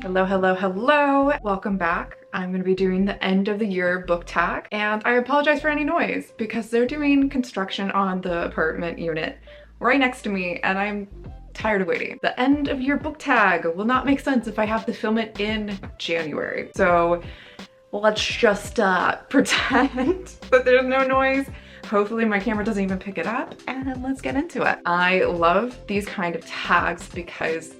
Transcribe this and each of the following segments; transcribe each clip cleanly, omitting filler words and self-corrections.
Hello, hello, hello. Welcome back. I'm going to be doing the end of the year book tag, and I apologize for any noise because they're doing construction on the apartment unit right next to me and I'm tired of waiting. The end of year book tag will not make sense if I have to film it in January. So let's just pretend that there's no noise. Hopefully my camera doesn't even pick it up, and let's get into it. I love these kind of tags because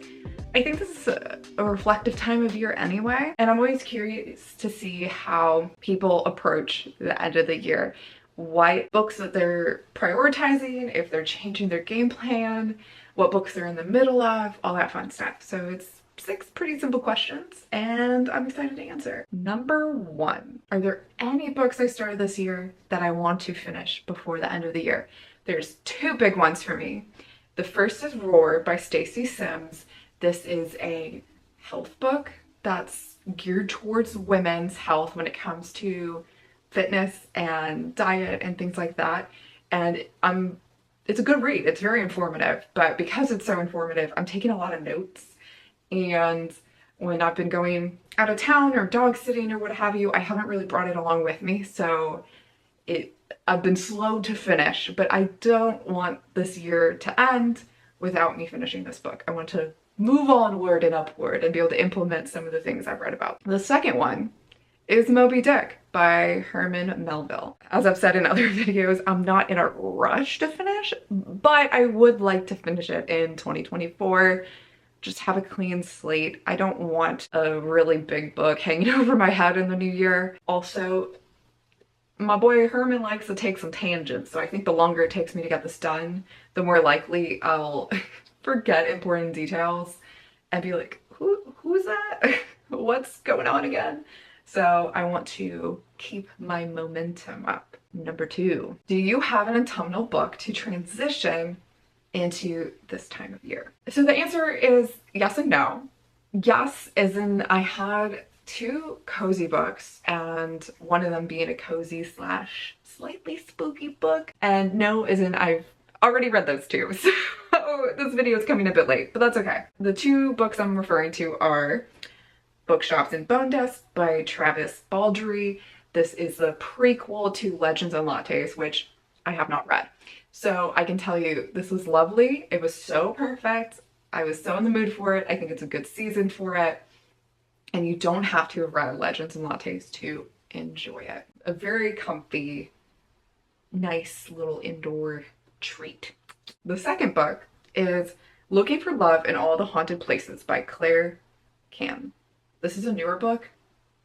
I think this is a reflective time of year anyway, and I'm always curious to see how people approach the end of the year. What books that they're prioritizing, if they're changing their game plan, what books they're in the middle of, all that fun stuff. So it's 6 pretty simple questions, and I'm excited to answer. Number 1, are there any books I started this year that I want to finish before the end of the year? There's 2 big ones for me. The first is Roar by Stacy Sims. This is a health book that's geared towards women's health when it comes to fitness and diet and things like that. And it's a good read. It's very informative, but because it's so informative, I'm taking a lot of notes. And when I've been going out of town or dog sitting or what have you, I haven't really brought it along with me. So I've been slow to finish, but I don't want this year to end without me finishing this book. I want to move onward and upward and be able to implement some of the things I've read about. The second one is Moby Dick by Herman Melville. As I've said in other videos, I'm not in a rush to finish, but I would like to finish it in 2024. Just have a clean slate. I don't want a really big book hanging over my head in the new year. Also, my boy Herman likes to take some tangents, so I think the longer it takes me to get this done, the more likely I'll forget important details and be like, who's that? What's going on again? So I want to keep my momentum up. Number 2, do you have an autumnal book to transition into this time of year? So the answer is yes and no. Yes, as in I had 2 cozy books, and one of them being a cozy / slightly spooky book, and no, as in I've already read those 2. So this video is coming a bit late, but that's okay. The 2 books I'm referring to are Bookshops and Bone Dust by Travis Baldree. This is the prequel to Legends and Lattes, which I have not read. So I can tell you this was lovely. It was so perfect. I was so in the mood for it. I think it's a good season for it. And you don't have to have read Legends and Lattes to enjoy it. A very comfy, nice little indoor treat. The second book is Looking for Love in All the Haunted Places by Claire Kam. This is a newer book.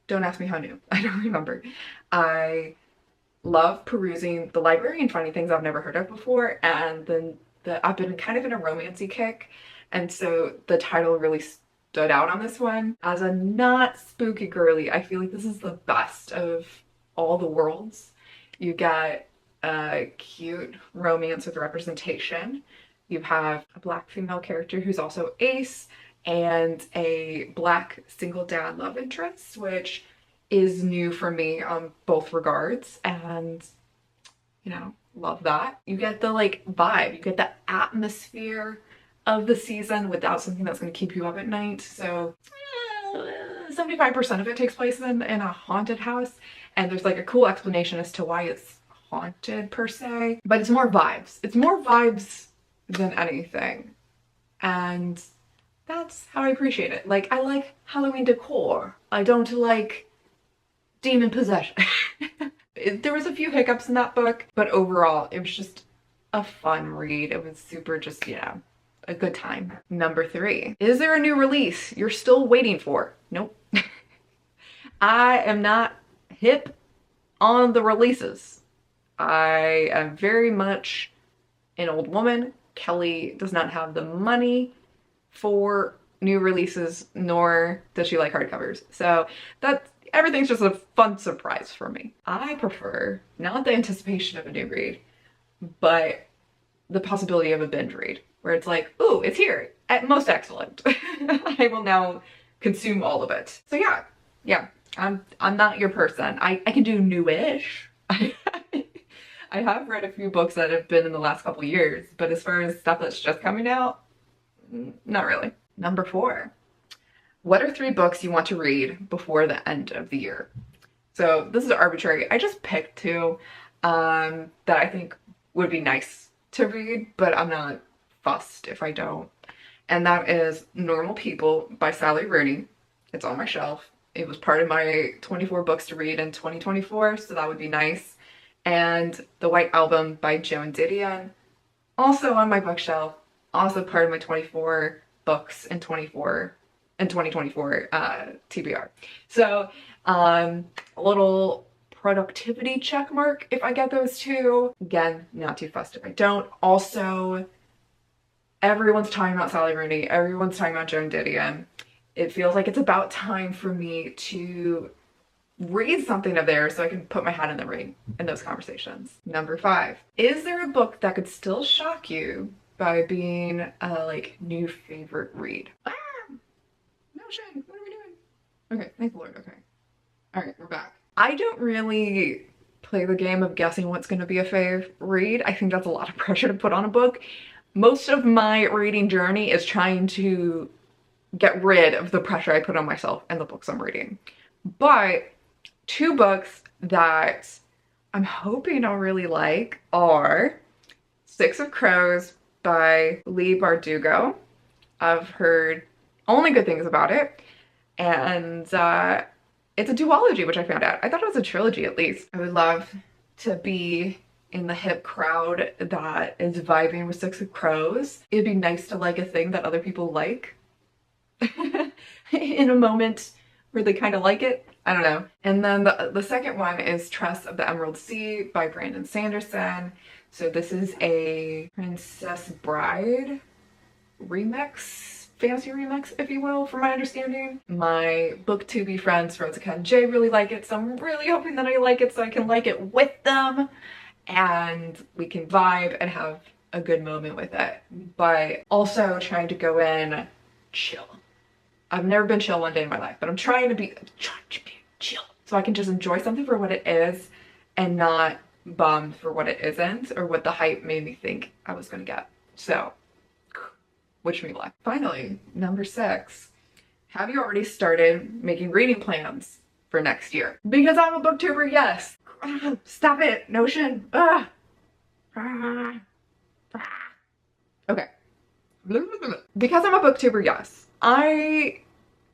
Don't ask me how new. I don't remember. I love perusing the library and finding things I've never heard of before, and then I've been kind of in a romancy kick, and so the title really stood out on this one. As a not spooky girly, I feel like this is the best of all the worlds. You get a cute romance with representation. You have a Black female character who's also ace, and a Black single dad love interest, which is new for me on both regards, and you know, love that. You get the vibe, you get the atmosphere of the season without something that's going to keep you up at night. So 75% of it takes place in a haunted house, and there's a cool explanation as to why it's haunted per se, but it's more vibes. It's more vibes than anything, and that's how I appreciate it. I like Halloween decor. I don't like demon possession. There was a few hiccups in that book, but overall it was just a fun read. It was super just, a good time. Number 3, is there a new release you're still waiting for? Nope. I am not hip on the releases. I am very much an old woman. Kelly does not have the money for new releases, nor does she like hardcovers. So everything's just a fun surprise for me. I prefer not the anticipation of a new read, but the possibility of a binge read, where it's like, ooh, it's here, at most excellent. I will now consume all of it. So yeah, I'm not your person. I can do newish. I have read a few books that have been in the last couple years, but as far as stuff that's just coming out, not really. Number 4, What are 3 books you want to read before the end of the year? So this is arbitrary. I just picked 2 that I think would be nice to read, but I'm not fussed if I don't. And that is Normal People by Sally Rooney. It's on my shelf. It was part of my 24 books to read in 2024, so that would be nice. And The White Album by Joan Didion, also on my bookshelf, also part of my 24 books in 2024 TBR. So a little productivity check mark if I get those 2. Again, not too fussed if I don't. Also, everyone's talking about Sally Rooney. Everyone's talking about Joan Didion. It feels like it's about time for me to read something of theirs so I can put my hat in the ring in those conversations. Number 5. Is there a book that could still shock you by being a new favorite read? Ah! No shame. What are we doing? Okay, thank the Lord. Okay. Alright, we're back. I don't really play the game of guessing what's going to be a fave read. I think that's a lot of pressure to put on a book. Most of my reading journey is trying to get rid of the pressure I put on myself and the books I'm reading. But 2 books that I'm hoping I'll really like are Six of Crows by Leigh Bardugo. I've heard only good things about it. And it's a duology, which I found out. I thought it was a trilogy at least. I would love to be in the hip crowd that is vibing with Six of Crows. It'd be nice to like a thing that other people like in a moment where they kind of like it. I don't know. And then the second one is Tress of the Emerald Sea by Brandon Sanderson. So this is a Princess Bride remix, fantasy remix, if you will, from my understanding. My booktube friends, Rosika and Jay, really like it, so I'm really hoping that I like it so I can like it with them and we can vibe and have a good moment with it. But also trying to go in chill. I've never been chill one day in my life, but I'm trying to be chill so I can just enjoy something for what it is and not bummed for what it isn't or what the hype made me think I was gonna get. So wish me luck. Finally, number 6. Have you already started making reading plans for next year? Because I'm a booktuber, yes. Stop it, Notion. Okay. Because I'm a booktuber, yes. I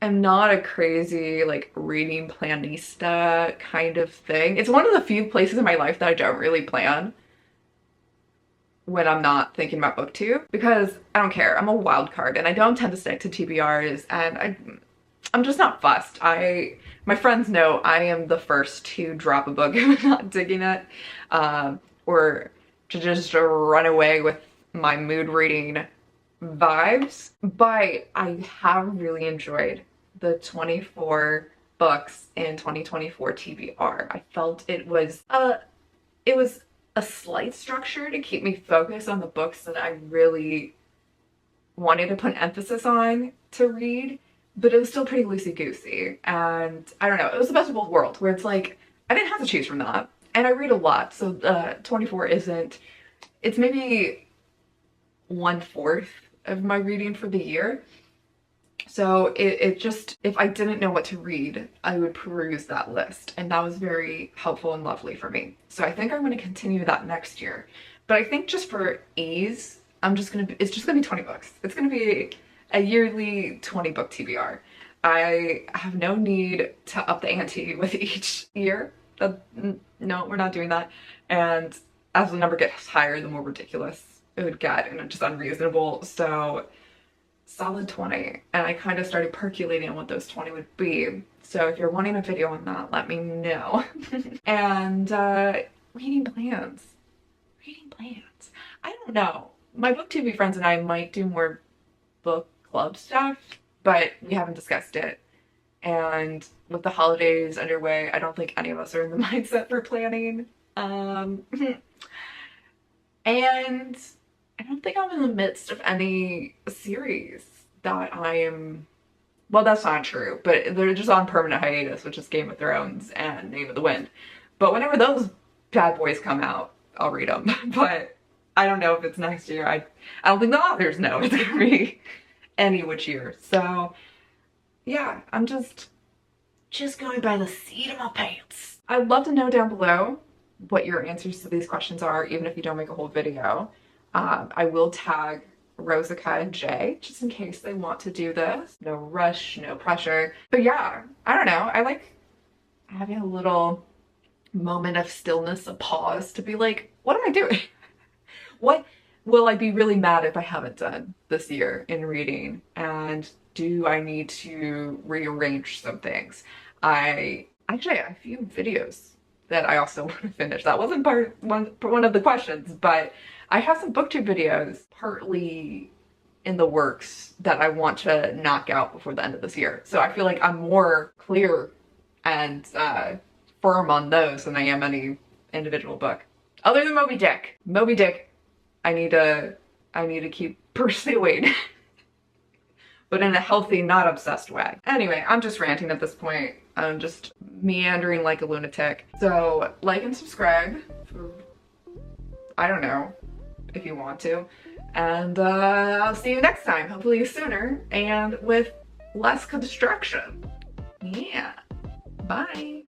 am not a crazy reading planista kind of thing. It's one of the few places in my life that I don't really plan when I'm not thinking about booktube because I don't care. I'm a wild card and I don't tend to stick to TBRs and I'm just not fussed. My friends know I am the first to drop a book if I'm not digging it or to just run away with my mood reading vibes. But I have really enjoyed the 24 books in 2024 TBR. I felt it was a slight structure to keep me focused on the books that I really wanted to put emphasis on to read, but it was still pretty loosey-goosey. And I don't know, it was the best of both worlds where it's like, I didn't have to choose from that. And I read a lot, so 24 isn't, it's maybe 1/4 of my reading for the year. So it just, if I didn't know what to read, I would peruse that list. And that was very helpful and lovely for me. So I think I'm going to continue that next year. But I think just for ease, it's just going to be 20 books. It's going to be a yearly 20 book TBR. I have no need to up the ante with each year. No, we're not doing that. And as the number gets higher, the more ridiculous it would get and just unreasonable. So solid 20, and I kind of started percolating on what those 20 would be. So if you're wanting a video on that, let me know. And reading plans. I don't know. My booktube friends and I might do more book club stuff, but we haven't discussed it. And with the holidays underway, I don't think any of us are in the mindset for planning. And I don't think I'm in the midst of any series that I am, well, that's not true, but they're just on permanent hiatus, which is Game of Thrones and Name of the Wind. But whenever those bad boys come out, I'll read them. But I don't know if it's next year. I don't think the authors know it's gonna be any which year. So yeah, I'm just going by the seat of my pants. I'd love to know down below what your answers to these questions are, even if you don't make a whole video. I will tag Rosica and Jay, just in case they want to do this. No rush, no pressure. But yeah, I don't know. I like having a little moment of stillness, a pause to be like, what am I doing? What will I be really mad if I haven't done this year in reading? And do I need to rearrange some things? I have a few videos that I also want to finish. That wasn't one of the questions, but I have some booktube videos partly in the works that I want to knock out before the end of this year. So I feel like I'm more clear and firm on those than I am any individual book. Other than Moby Dick. Moby Dick, I need to keep pursuing. But in a healthy, not obsessed way. Anyway, I'm just ranting at this point. I'm just meandering like a lunatic. So like and subscribe for, I don't know, if you want to. And I'll see you next time, hopefully sooner and with less construction. Yeah, bye.